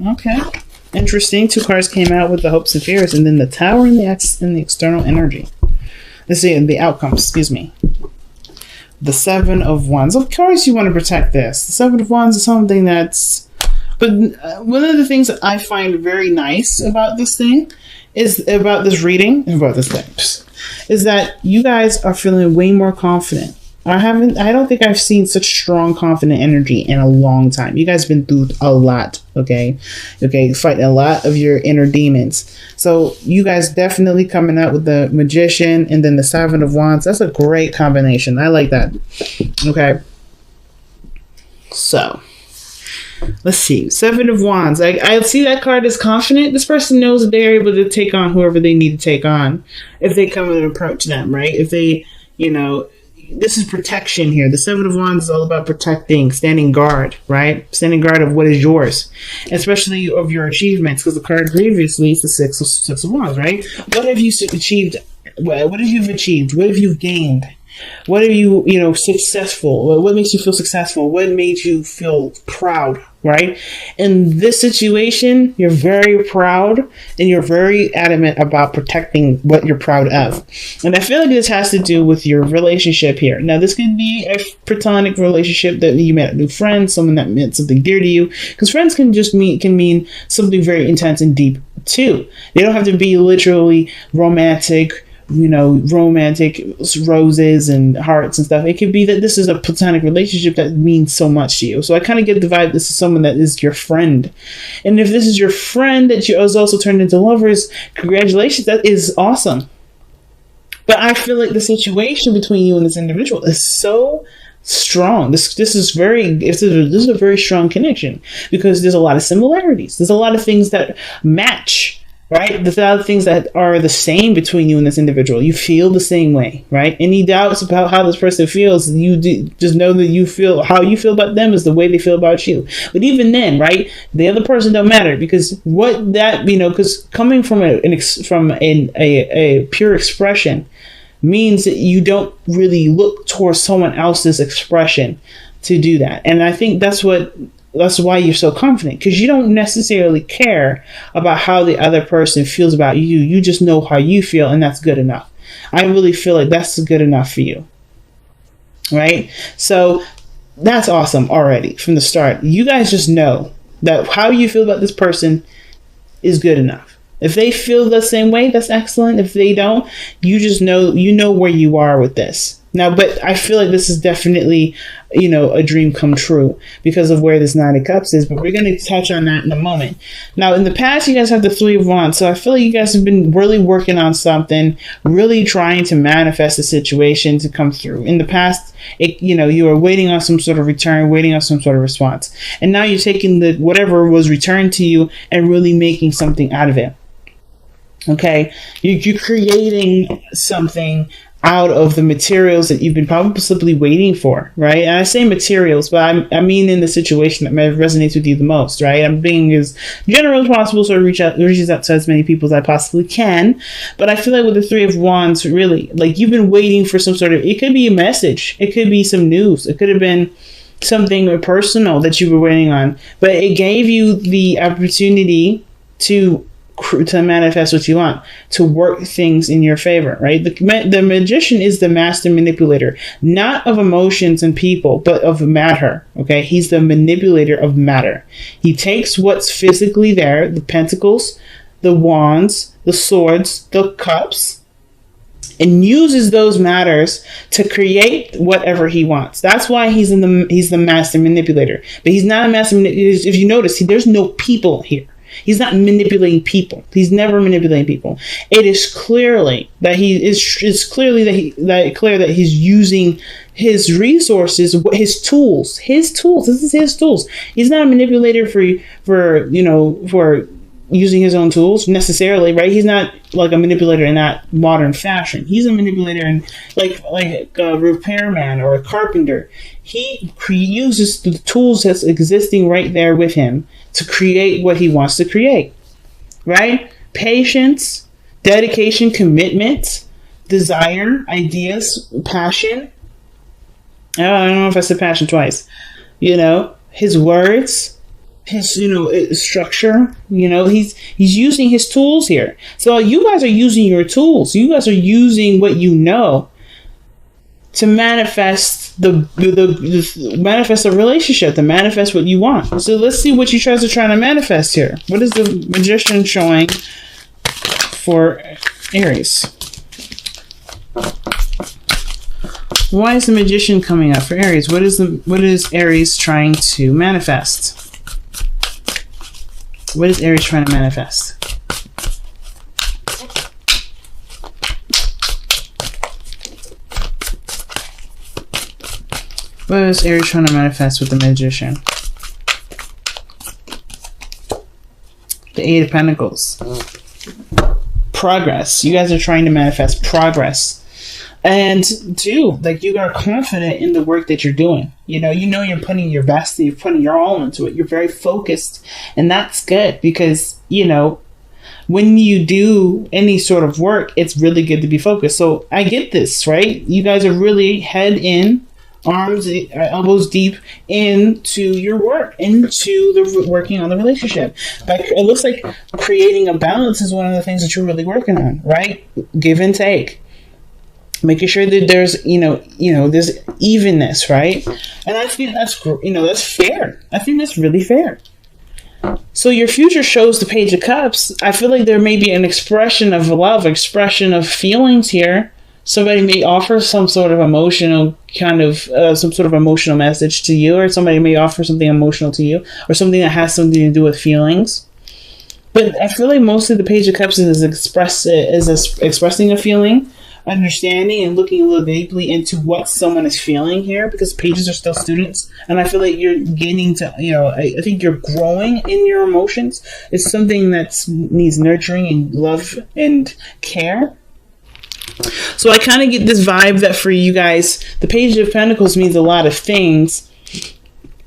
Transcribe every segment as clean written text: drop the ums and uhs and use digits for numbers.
Okay. Interesting. Two cards came out with the hopes and fears, and then the Tower and the external energy. Let's see the outcomes. Excuse me. The Seven of Wands. Of course, you want to protect this. The Seven of Wands is something that's. But one of the things that I find very nice about this thing is about this reading, about this thing, is that you guys are feeling way more confident. I don't think I've seen such strong, confident energy in a long time. You guys have been through a lot, okay? Okay, fighting a lot of your inner demons. So you guys definitely coming out with the Magician and then the Seven of Wands. That's a great combination. I like that. Okay. So, let's see. Seven of Wands. I see that card as confident. This person knows that they're able to take on whoever they need to take on if they come and approach them, right? If they, this is protection here. The Seven of Wands is all about protecting, standing guard, right? Standing guard of what is yours, especially of your achievements, because the card previously is the Six of Wands, right? What have you achieved? What have you achieved? What have you gained? What are you, successful? What makes you feel successful? What made you feel proud, right? In this situation, you're very proud and you're very adamant about protecting what you're proud of. And I feel like this has to do with your relationship here. Now, this could be a platonic relationship that you met a new friend, someone that meant something dear to you, because friends can mean something very intense and deep too. They don't have to be literally romantic, romantic roses and hearts and stuff. It could be that this is a platonic relationship that means so much to you. So I kind of get the vibe this is someone that is your friend. And if this is your friend that is also turned into lovers, congratulations. That is awesome. But I feel like the situation between you and this individual is so strong. This is a very strong connection because there's a lot of similarities. There's a lot of things that match. Right? There's a lot of things that are the same between you and this individual. You feel the same way, right? Any doubts about how this person feels, just know that how you feel about them is the way they feel about you. But even then, right? The other person don't matter because because coming from a pure expression means that you don't really look towards someone else's expression to do that. And I think that's why you're so confident, because you don't necessarily care about how the other person feels about you. You just know how you feel, and that's good enough. I really feel like that's good enough for you, right? So that's awesome already from the start. You guys just know that how you feel about this person is good enough. If they feel the same way, that's excellent. If they don't, you just know where you are with this. Now, but I feel like this is definitely, a dream come true because of where this Nine of Cups is. But we're going to touch on that in a moment. Now, in the past, you guys have the Three of Wands. So I feel like you guys have been really working on something, really trying to manifest a situation to come through. In the past, you were waiting on some sort of return, waiting on some sort of response. And now you're taking whatever was returned to you and really making something out of it. Okay? You're creating something out of the materials that you've been possibly waiting for, right? And I say materials, but I mean in the situation that may resonate with you the most, right? I'm being as general as possible, so reaches out to as many people as I possibly can. But I feel like with the Three of Wands, really, like you've been waiting for some sort of, it could be a message, it could be some news, it could have been something personal that you were waiting on, but it gave you the opportunity to manifest what you want, to work things in your favor, right? The Magician is the master manipulator, not of emotions and people, but of matter, okay? He's the manipulator of matter. He takes what's physically there, the pentacles, the wands, the swords, the cups, and uses those matters to create whatever he wants. That's why he's the master manipulator. But he's not a master manipulator. If you notice, there's no people here. He's not manipulating people. He's never manipulating people. It is clearly that he's using his resources, his tools. This is his tools. He's not a manipulator for using his own tools necessarily, right? He's not like a manipulator in that modern fashion. He's a manipulator in like a repairman or a carpenter. He uses the tools that's existing right there with him to create what he wants to create, right? Patience, dedication, commitment, desire, ideas, passion. I don't know if I said passion twice. His words, his, structure. He's using his tools here. So you guys are using your tools. You guys are using what you know to manifest manifest a relationship, to manifest what you want. So let's see what you guys are trying to manifest here. What is the Magician showing for Aries? Why is the Magician coming up for Aries? What is Aries trying to manifest? What is Aries trying to manifest? What is Aries trying to manifest with the Magician? The Eight of Pentacles. Progress. You guys are trying to manifest progress. And you are confident in the work that you're doing. You're putting your best, you're putting your all into it. You're very focused. And that's good because, when you do any sort of work, it's really good to be focused. So I get this, right? You guys are really head in, arms, elbows deep into your work, into the working on the relationship. But it looks like creating a balance is one of the things that you're really working on, right? Give and take. Making sure that there's, there's evenness, right? And I think that's fair. I think that's really fair. So your future shows the Page of Cups. I feel like there may be an expression of love, expression of feelings here. Somebody may offer some sort of emotional some sort of emotional message to you, or somebody may offer something emotional to you, or something that has something to do with feelings. But I feel like mostly the Page of Cups is expressing a feeling, understanding, and looking a little deeply into what someone is feeling here, because pages are still students, and I feel like you're getting to, I think you're growing in your emotions. It's something that needs nurturing and love and care. So I kind of get this vibe that for you guys, the Page of Pentacles means a lot of things.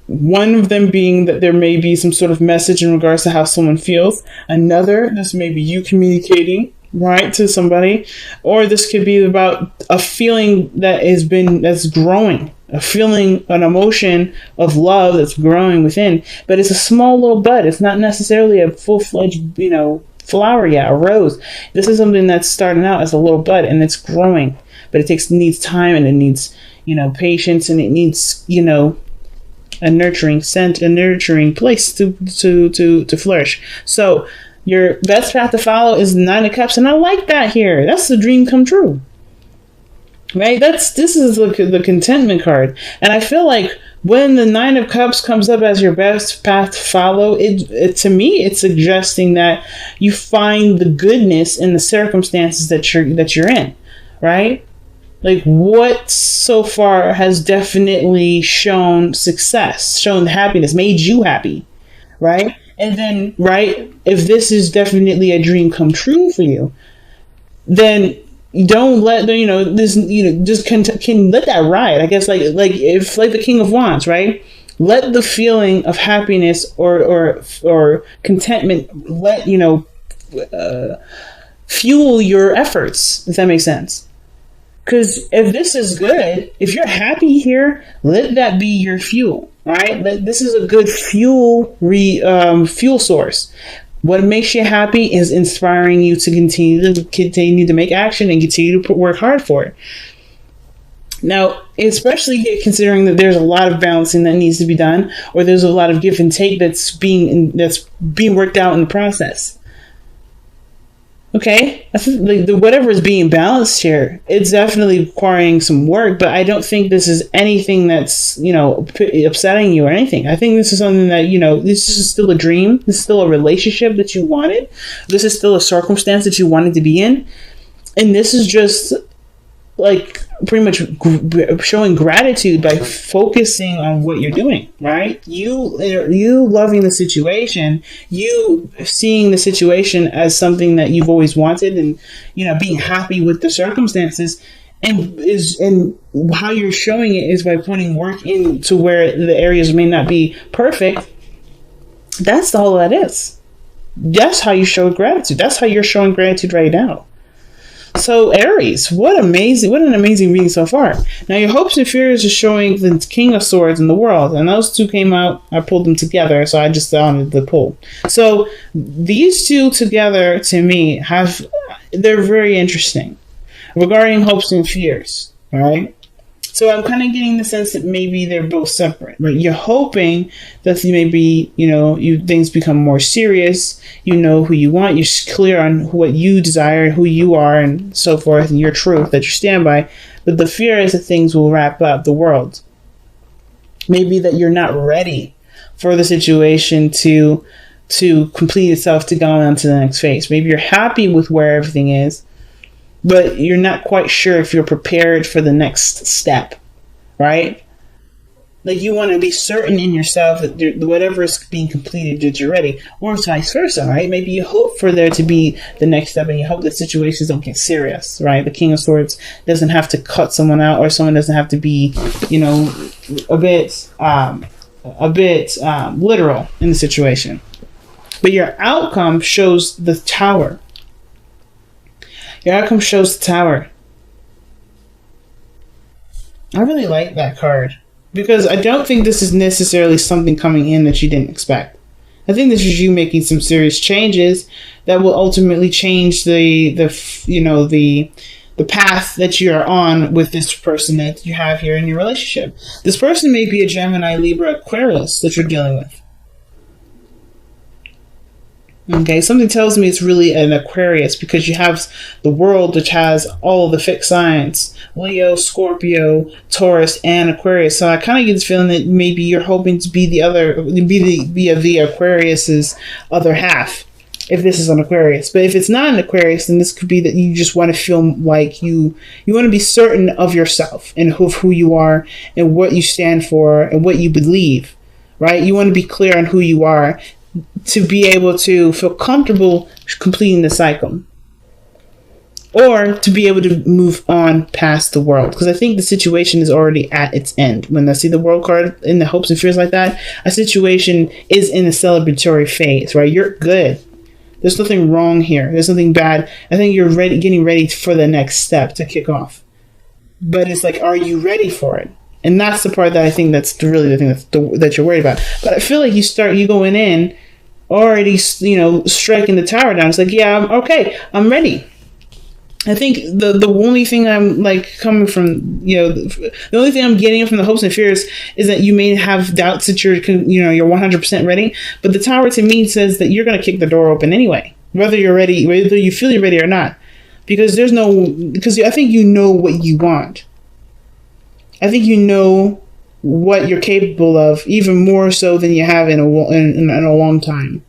One of them being that there may be some sort of message in regards to how someone feels. Another, this may be you communicating, right, to somebody. Or this could be about a feeling that's growing. A feeling, an emotion of love that's growing within. But it's a small little bud. It's not necessarily a full-fledged, flower yet, a rose. This is something that's starting out as a little bud and it's growing, but it needs time, and it needs patience, and it needs a nurturing scent, a nurturing place to flourish. So your best path to follow is the Nine of Cups, and I like that here. That's the dream come true, right? This is the contentment card, and I feel like when the Nine of Cups comes up as your best path to follow, it to me, it's suggesting that you find the goodness in the circumstances that you're in, right? Like what so far has definitely shown success, shown happiness, made you happy, right? And then, right, if this is definitely a dream come true for you, then don't let just can let that ride. I guess like the King of Wands, right? Let the feeling of happiness or contentment fuel your efforts, if that makes sense. Because if this is good, if you're happy here, let that be your fuel, right? This is a good fuel source. What makes you happy is inspiring you to continue to make action and continue to work hard for it. Now, especially considering that there's a lot of balancing that needs to be done, or there's a lot of give and take that's being worked out in the process. Okay, I think whatever is being balanced here, it's definitely requiring some work, but I don't think this is anything that's, upsetting you or anything. I think this is something that, this is still a dream. This is still a relationship that you wanted. This is still a circumstance that you wanted to be in. And this is just like pretty much showing gratitude by focusing on what you're doing, right? You loving the situation, you seeing the situation as something that you've always wanted, and being happy with the circumstances, and how you're showing it is by putting work into where the areas may not be perfect. That's all that is. That's how you show gratitude. That's how you're showing gratitude right now. So Aries, what an amazing reading so far. Now your hopes and fears are showing the King of Swords in the world, and those two came out. I pulled them together, so I just wanted the pull. So these two together, to me, they're very interesting regarding hopes and fears. All right. So I'm kind of getting the sense that maybe they're both separate, right? You're hoping that maybe, things become more serious. You know who you want. You're clear on what you desire, who you are, and so forth, and your truth that you stand by. But the fear is that things will wrap up the world. Maybe that you're not ready for the situation to complete itself, to go on to the next phase. Maybe you're happy with where everything is, but you're not quite sure if you're prepared for the next step, right? Like you want to be certain in yourself that whatever is being completed, that you're ready, or vice versa, right? Maybe you hope for there to be the next step, and you hope that situations don't get serious, right? The King of Swords doesn't have to cut someone out, or someone doesn't have to be, a bit literal in the situation. But your outcome shows the Tower. Your outcome shows the Tower. I really like that card because I don't think this is necessarily something coming in that you didn't expect. I think this is you making some serious changes that will ultimately change the path that you're on with this person that you have here in your relationship. This person may be a Gemini, Libra, Aquarius that you're dealing with. Okay, something tells me it's really an Aquarius because you have the world, which has all the fixed signs: Leo, Scorpio, Taurus, and Aquarius. So I kind of get this feeling that maybe you're hoping to be the Aquarius's other half, if this is an Aquarius. But if it's not an Aquarius, then this could be that you just want to feel like you want to be certain of yourself and of who you are and what you stand for and what you believe, right? You want to be clear on who you are, to be able to feel comfortable completing the cycle, or to be able to move on past the world. Because I think the situation is already at its end. When I see the world card in the hopes and fears like that, a situation is in a celebratory phase, right? You're good. There's nothing wrong here. There's nothing bad. I think you're getting ready for the next step to kick off. But it's like, are you ready for it? And that's the part that I think that's really the thing that you're worried about. But I feel like you going in already, striking the Tower down. It's like, yeah, I'm ready. I think the only thing I'm like coming from, the only thing I'm getting from the hopes and fears is that you may have doubts that you're 100% ready. But the Tower to me says that you're going to kick the door open anyway, whether you're ready, whether you feel you're ready or not, because I think you know what you want. I think you know what you're capable of, even more so than you have in a long time.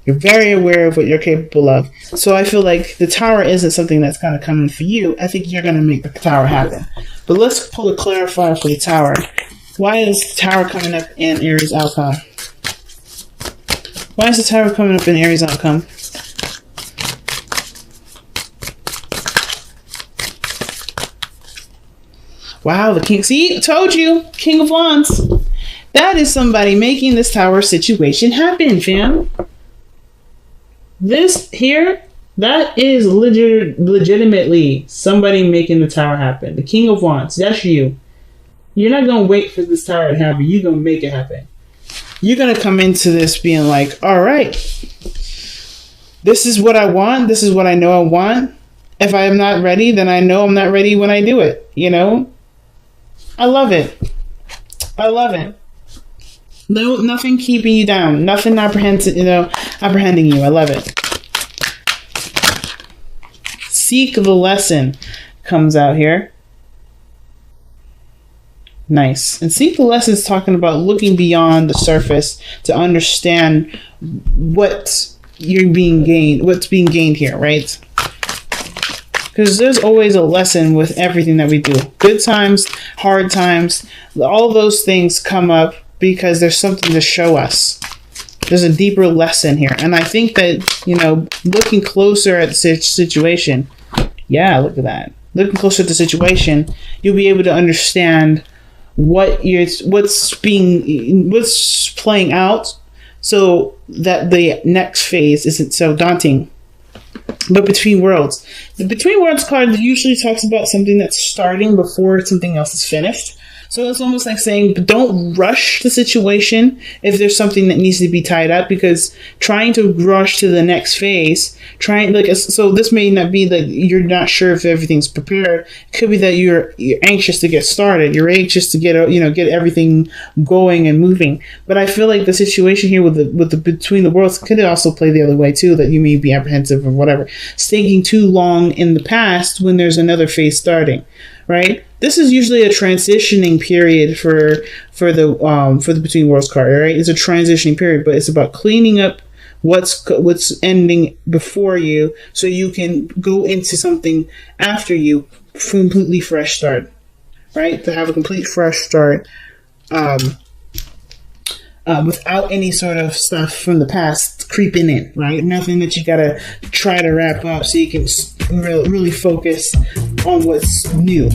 You're very aware of what you're capable of. So I feel like the Tower isn't something that's kind of coming for you. I think you're going to make the Tower happen. But let's pull a clarifier for the Tower. Why is the Tower coming up in Aries outcome? Why is the Tower coming up in Aries outcome? Wow, the King. See, I told you. King of Wands. That is somebody making this Tower situation happen, fam. This here, that is legitimately somebody making the Tower happen. The King of Wands. That's you. You're not going to wait for this Tower to happen. You're going to make it happen. You're going to come into this being like, all right, this is what I want. This is what I know I want. If I am not ready, then I know I'm not ready when I do it, I love it. I love it. No, nothing keeping you down. Nothing apprehending you. I love it. Seek the lesson comes out here. Nice. And seek the lesson is talking about looking beyond the surface to understand what's being gained here, right? Because there's always a lesson with everything that we do. Good times, hard times, all those things come up because there's something to show us. There's a deeper lesson here. And I think that, looking closer at the situation, yeah, look at that. Looking closer at the situation, you'll be able to understand what's playing out so that the next phase isn't so daunting. But Between Worlds. The Between Worlds card usually talks about something that's starting before something else is finished. So it's almost like saying, don't rush the situation if there's something that needs to be tied up, because trying to rush to the next phase, so this may not be that you're not sure if everything's prepared. It could be that you're anxious to get started. You're anxious to get everything going and moving. But I feel like the situation here with the Between the Worlds could also play the other way too, that you may be apprehensive or whatever, staking too long in the past when there's another phase starting. Right. This is usually a transitioning period for the Between Worlds card. Right. It's a transitioning period, but it's about cleaning up what's ending before you, so you can go into something after you, completely fresh start. Right. To have a complete fresh start. Without any sort of stuff from the past creeping in, right? Nothing that you gotta try to wrap up, so you can really focus on what's new.